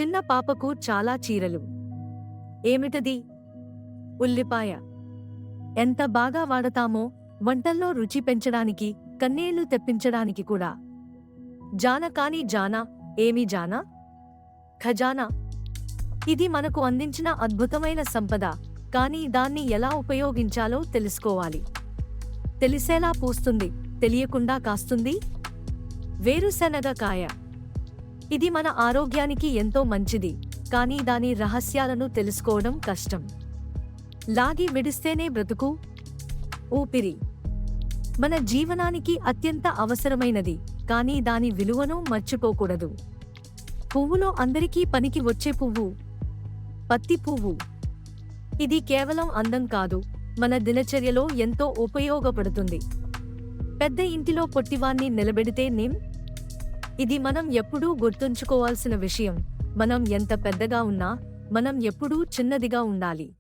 చిన్న పాపకు చాలా చీరలు. ఏమిటది? ఉల్లిపాయ. ఎంత బాగా వాడతామో వంటల్లో రుచి పెంచడానికి, కన్నీళ్లు తెప్పించడానికి కూడా. జాన కాని జానా, ఏమి జానా? ఖజానా. ఇది మనకు అందించిన అద్భుతమైన సంపద, కానీ దాన్ని ఎలా ఉపయోగించాలో తెలుసుకోవాలి. తెలిసేలా పూస్తుంది, తెలియకుండా కాస్తుంది. వేరుశనగ కాయ. ఇది మన ఆరోగ్యానికి ఎంతో మంచిది, కానీ దాని రహస్యాలను తెలుసుకోవడం కష్టం. లాగి విడిస్తేనే బ్రతుకు. ఊపిరి. మన జీవనానికి అత్యంత అవసరమైనది, కానీ దాని విలువను మర్చిపోకూడదు. పువ్వులో అందరికీ పనికి వచ్చే పువ్వు పత్తి పువ్వు. ఇది కేవలం అందం కాదు, మన దినచర్యలో ఎంతో ఉపయోగపడుతుంది. పెద్ద ఇంటిలో పొట్టివాన్ని నిలబెడితే నేం. ఇది మనం ఎప్పుడూ గుర్తుంచుకోవాల్సిన విషయం. మనం ఎంత పెద్దగా ఉన్నా, మనం ఎప్పుడూ చిన్నదిగా ఉండాలి.